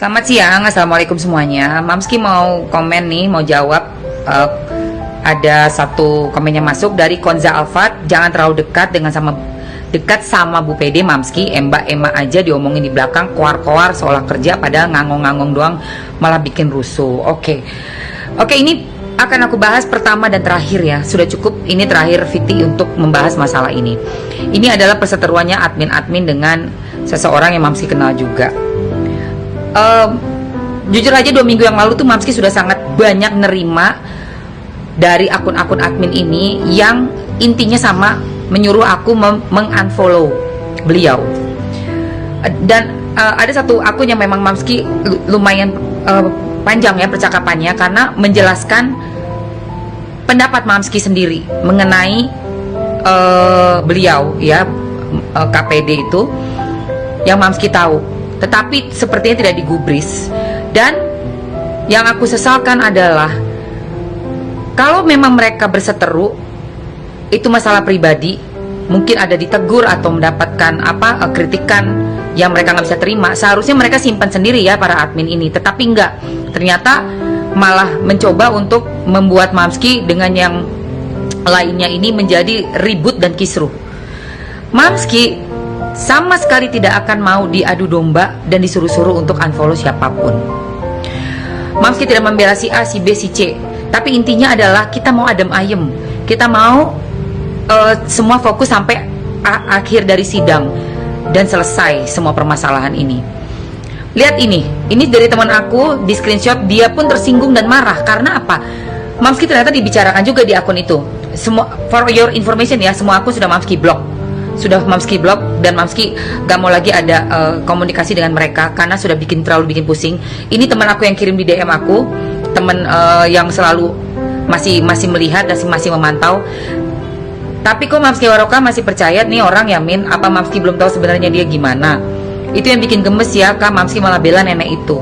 Selamat siang, assalamualaikum semuanya. Mamski mau komen nih, mau jawab. Ada satu komen yang masuk dari Konza Alfat. Jangan terlalu dekat sama Bu PD Mamski. Emba aja diomongin di belakang, koar-koar seolah kerja, padahal ngangong-ngangong doang, malah bikin rusuh. Oke, ini akan aku bahas pertama dan terakhir ya. Sudah cukup, ini terakhir Viti untuk membahas masalah ini. Ini adalah perseteruannya admin-admin dengan seseorang yang Mamski kenal juga. Jujur aja 2 minggu yang lalu tuh Mamski sudah sangat banyak nerima dari akun-akun admin ini yang intinya sama, menyuruh aku mengunfollow beliau. Dan ada satu akun yang memang Mamski lumayan panjang ya percakapannya, karena menjelaskan pendapat Mamski sendiri mengenai beliau ya, KPD itu yang Mamski tahu. Tetapi sepertinya tidak digubris. Dan yang aku sesalkan adalah kalau memang mereka berseteru, itu masalah pribadi, mungkin ada ditegur atau mendapatkan kritikan yang mereka nggak bisa terima. Seharusnya mereka simpan sendiri ya para admin ini. Tetapi enggak, ternyata malah mencoba untuk membuat Mamski dengan yang lainnya ini menjadi ribut dan kisruh. Mamski sama sekali tidak akan mau diadu domba dan disuruh-suruh untuk unfollow siapapun. Mamski tidak membela si A, si B, si C. Tapi intinya adalah kita mau adem ayem. Kita mau semua fokus sampai akhir dari sidang dan selesai semua permasalahan ini. Lihat ini dari teman aku di screenshot. Dia pun tersinggung dan marah karena apa? Mamski ternyata dibicarakan juga di akun itu. Semua, for your information ya, semua akun sudah Mamski blok. Dan Mamski gak mau lagi ada komunikasi dengan mereka karena sudah terlalu bikin pusing. Ini teman aku yang kirim di DM aku, teman yang selalu masih melihat dan masih memantau. Tapi kok Mamski Waroka masih percaya nih orang ya, Min? Apa Mamski belum tahu sebenarnya dia gimana? Itu yang bikin gemes ya, Kak. Mamski malah bela nenek itu.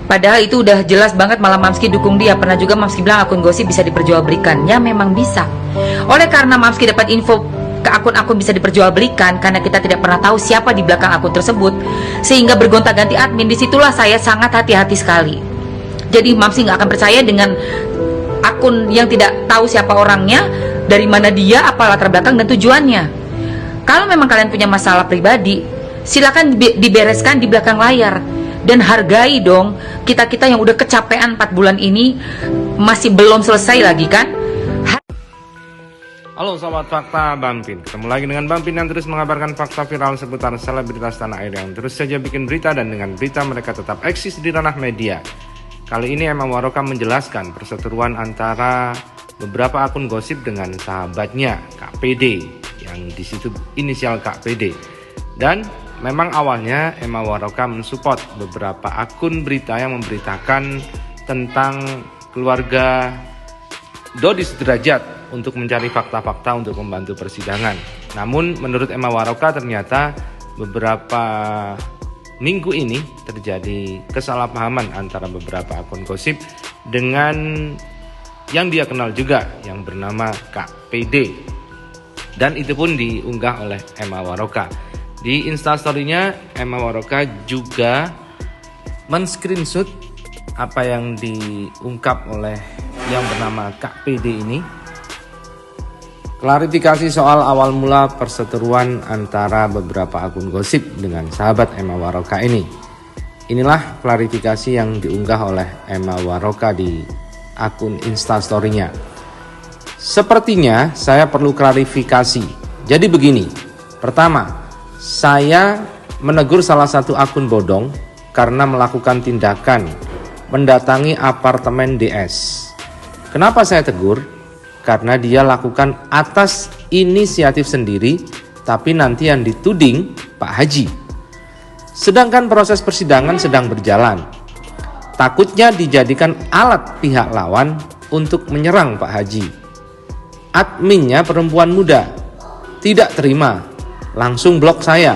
Padahal itu udah jelas banget, malah Mamski dukung dia. Pernah juga Mamski bilang akun gosip bisa diperjualbelikan. Ya memang bisa. Oleh karena Mamski dapat info ke akun-akun bisa diperjualbelikan karena kita tidak pernah tahu siapa di belakang akun tersebut, sehingga bergonta-ganti admin. Disitulah saya sangat hati-hati sekali. Jadi Mamski nggak akan percaya dengan akun yang tidak tahu siapa orangnya, dari mana dia, apa latar belakang dan tujuannya. Kalau memang kalian punya masalah pribadi, silakan dibereskan di belakang layar. Dan hargai dong kita yang udah kecapean 4 bulan ini, masih belum selesai lagi kan. Halo Sobat Fakta Bampin, ketemu lagi dengan Bampin yang terus mengabarkan fakta viral seputar selebritas tanah air yang terus saja bikin berita, dan dengan berita mereka tetap eksis di ranah media. Kali ini Emma Waroka menjelaskan perseteruan antara beberapa akun gosip dengan sahabatnya KPD, yang disitu inisial KPD. Dan memang awalnya Emma Waroka mensupport beberapa akun berita yang memberitakan tentang keluarga Dodi Sudrajat untuk mencari fakta-fakta untuk membantu persidangan. Namun menurut Emma Waroka ternyata beberapa minggu ini terjadi kesalahpahaman antara beberapa akun gosip dengan yang dia kenal juga yang bernama KPD. Dan itu pun diunggah oleh Emma Waroka. Di Instastory-nya Emma Waroka juga men-screenshot apa yang diungkap oleh yang bernama KPD ini. Klarifikasi soal awal mula perseteruan antara beberapa akun gosip dengan sahabat Emma Waroka ini. Inilah klarifikasi yang diunggah oleh Emma Waroka di akun Instastory-nya. Sepertinya saya perlu klarifikasi. Jadi begini, pertama, saya menegur salah satu akun bodong karena melakukan tindakan mendatangi apartemen DS. Kenapa saya tegur? Karena dia lakukan atas inisiatif sendiri, tapi nanti yang dituding Pak Haji. Sedangkan proses persidangan sedang berjalan. Takutnya dijadikan alat pihak lawan untuk menyerang Pak Haji. Adminnya perempuan muda, tidak terima, langsung blok saya.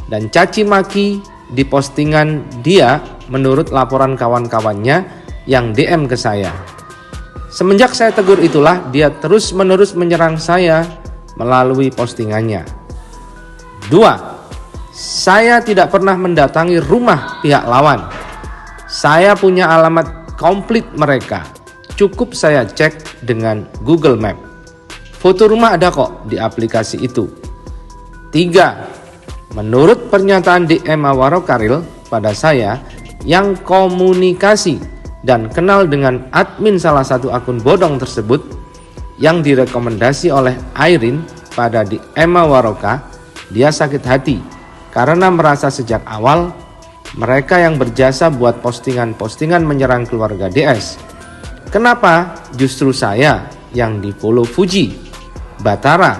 Dan caci maki di postingan dia menurut laporan kawan-kawannya yang DM ke saya. Semenjak saya tegur itulah dia terus-menerus menyerang saya melalui postingannya. 2. Saya tidak pernah mendatangi rumah pihak lawan. Saya punya alamat komplit mereka. Cukup saya cek dengan Google Map. Foto rumah ada kok di aplikasi itu. 3. Menurut pernyataan DM Warokaril pada saya yang komunikasi dan kenal dengan admin salah satu akun bodong tersebut yang direkomendasi oleh Airin pada DM Waroka, dia sakit hati karena merasa sejak awal mereka yang berjasa buat postingan-postingan menyerang keluarga DS. Kenapa justru saya yang di follow Fuji? Batara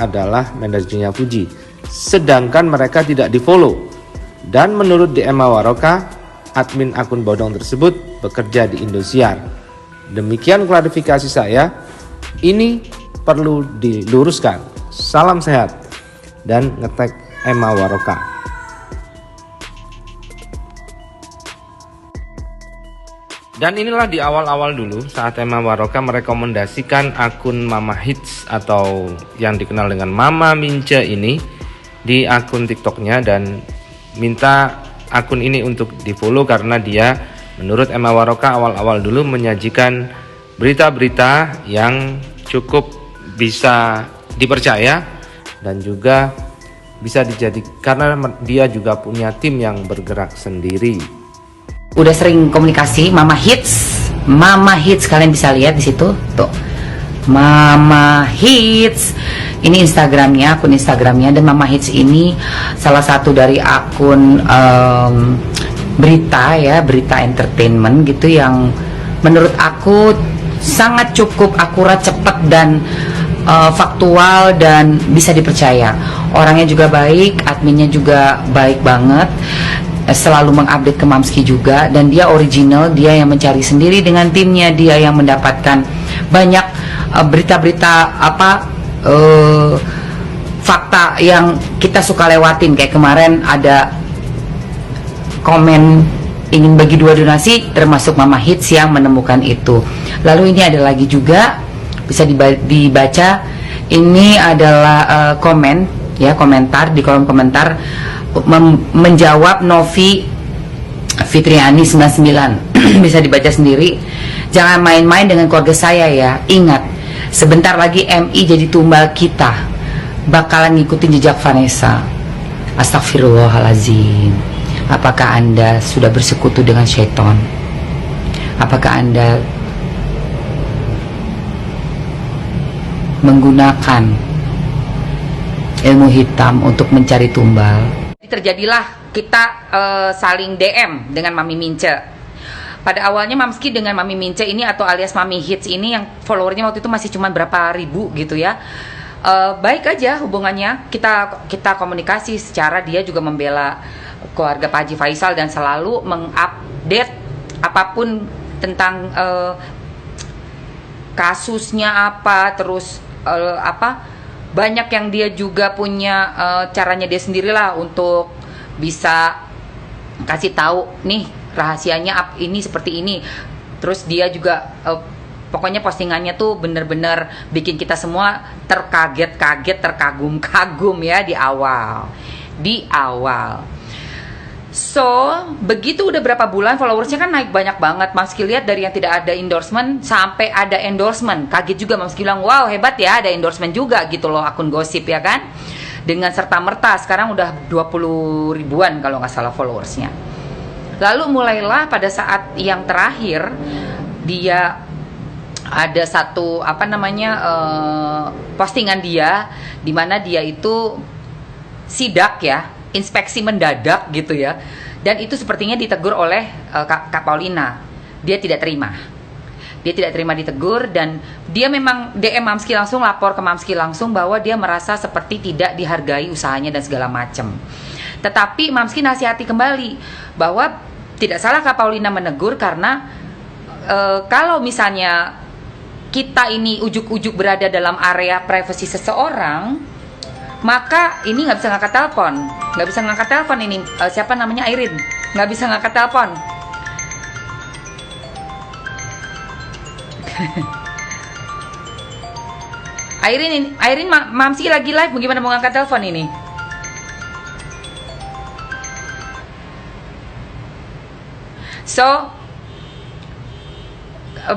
adalah manajernya Fuji, sedangkan mereka tidak di follow. Dan menurut DM Waroka, admin akun bodong tersebut bekerja di Indosiar. Demikian klarifikasi saya, ini perlu diluruskan. Salam sehat dan ngetek Emma Waroka. Dan inilah di awal-awal dulu saat Emma Waroka merekomendasikan akun Mama Hits atau yang dikenal dengan Mama Mince ini di akun TikToknya dan minta akun ini untuk di follow karena dia menurut Emma Waroka awal-awal dulu menyajikan berita-berita yang cukup bisa dipercaya dan juga bisa dijadikan karena dia juga punya tim yang bergerak sendiri. Udah sering komunikasi. Mama Hits kalian bisa lihat di situ tuh, Mama Hits ini Instagramnya, akun Instagramnya. Dan Mama Hits ini salah satu dari akun berita entertainment gitu yang menurut aku sangat cukup akurat, cepat dan faktual dan bisa dipercaya. Orangnya juga baik, adminnya juga baik banget, selalu mengupdate ke Mamski juga, dan dia original, dia yang mencari sendiri dengan timnya, dia yang mendapatkan banyak berita-berita fakta yang kita suka lewatin. Kayak kemarin ada komen ingin bagi 2 donasi, termasuk Mama Hits yang menemukan itu. Lalu ini ada lagi juga bisa dibaca, ini adalah komentar di kolom komentar menjawab Novi Fitriani 99. Bisa dibaca sendiri. Jangan main-main dengan keluarga saya ya. Ingat, sebentar lagi MI jadi tumbal kita. Bakalan ngikutin jejak Vanessa. Astagfirullahalazim. Apakah Anda sudah bersekutu dengan syaitan? Apakah Anda menggunakan ilmu hitam untuk mencari tumbal? Terjadilah kita saling DM dengan Mami Mince. Pada awalnya Mamski dengan Mami Mince ini atau alias Mami Hits ini yang followernya waktu itu masih cuma berapa ribu gitu ya. Baik aja hubungannya, kita komunikasi secara dia juga membela keluarga Pak Haji Faisal dan selalu mengupdate apapun tentang kasusnya apa, terus banyak yang dia juga punya caranya dia sendirilah untuk bisa kasih tahu nih rahasianya ini seperti ini. Terus dia juga pokoknya postingannya tuh bener-bener bikin kita semua terkaget-kaget, terkagum-kagum ya di awal. So, begitu udah berapa bulan followersnya kan naik banyak banget. Mamski lihat dari yang tidak ada endorsement sampai ada endorsement. Kaget juga Mamski bilang, wow hebat ya ada endorsement juga gitu loh akun gosip ya kan. Dengan serta-merta sekarang udah 20 ribuan kalau nggak salah followersnya. Lalu mulailah pada saat yang terakhir dia ada satu postingan dia di mana dia itu sidak ya, inspeksi mendadak gitu ya, dan itu sepertinya ditegur oleh Kak Paulina. Dia tidak terima ditegur, dan dia memang DM Mamski langsung, lapor ke Mamski langsung bahwa dia merasa seperti tidak dihargai usahanya dan segala macam. Tetapi Mamski nasihati kembali bahwa tidak salah Kak Paulina menegur karena kalau misalnya kita ini ujuk-ujuk berada dalam area privasi seseorang, maka ini nggak bisa ngangkat telepon ini siapa namanya, Airin, nggak bisa ngangkat telepon. Airin Mamski lagi live, bagaimana mau ngangkat telepon ini? So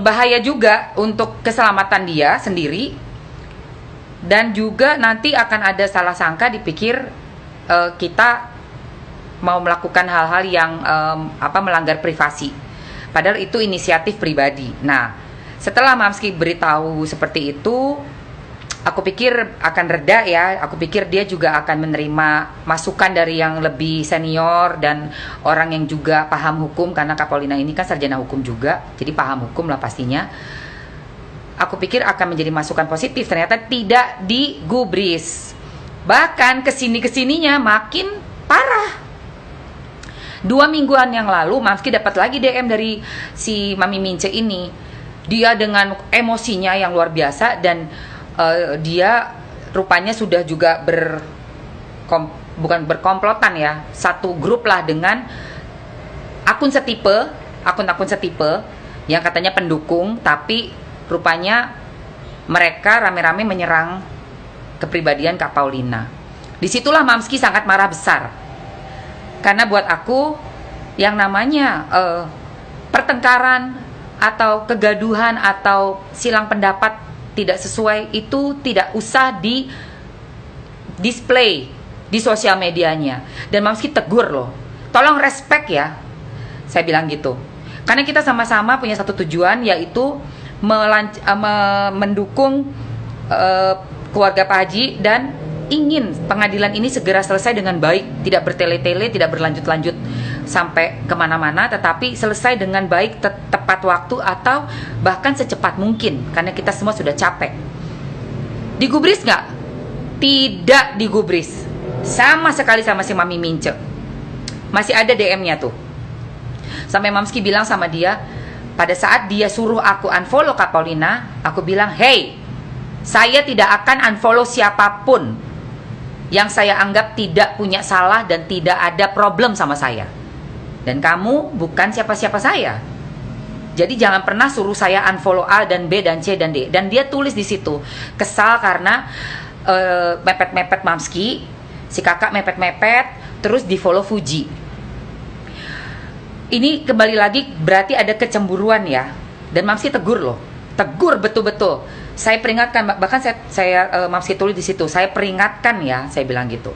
bahaya juga untuk keselamatan dia sendiri, dan juga nanti akan ada salah sangka, dipikir kita mau melakukan hal-hal yang melanggar privasi, padahal itu inisiatif pribadi. Nah, setelah Mamski beritahu seperti itu, aku pikir akan reda ya. Aku pikir dia juga akan menerima masukan dari yang lebih senior dan orang yang juga paham hukum, karena Kak Paulina ini kan sarjana hukum juga, jadi paham hukum lah pastinya. Aku pikir akan menjadi masukan positif, ternyata tidak digubris. Bahkan kesininya makin parah. 2 mingguan yang lalu Mamski dapat lagi DM dari si Mami Mince ini. Dia dengan emosinya yang luar biasa, dan dia rupanya sudah juga bukan berkomplotan ya, satu grup lah dengan akun setipe yang katanya pendukung, tapi rupanya mereka rame-rame menyerang kepribadian Kak Paulina. Disitulah Mamski sangat marah besar, karena buat aku yang namanya pertengkaran atau kegaduhan atau silang pendapat tidak sesuai itu tidak usah di display di sosial medianya. Dan Mamski tegur loh, tolong respect ya, saya bilang gitu, karena kita sama-sama punya satu tujuan, yaitu mendukung keluarga Pak Haji, dan ingin pengadilan ini segera selesai dengan baik, tidak bertele-tele, tidak berlanjut-lanjut sampai kemana-mana, tetapi selesai dengan baik, tepat waktu, atau bahkan secepat mungkin, karena kita semua sudah capek. Digubris nggak? Tidak digubris sama sekali sama si Mami Mince. Masih ada DM-nya tuh, sampai Mamski bilang sama dia, pada saat dia suruh aku unfollow Kak Paulina, aku bilang, hey, saya tidak akan unfollow siapapun yang saya anggap tidak punya salah dan tidak ada problem sama saya. Dan kamu bukan siapa-siapa saya. Jadi jangan pernah suruh saya unfollow A dan B dan C dan D. Dan dia tulis di situ, kesal karena mepet-mepet Mamski, si kakak mepet-mepet, terus di follow Fuji. Ini kembali lagi berarti ada kecemburuan ya. Dan Mamski tegur loh, tegur betul-betul. Saya peringatkan, bahkan saya Mamski tulis di situ, saya peringatkan ya, saya bilang gitu.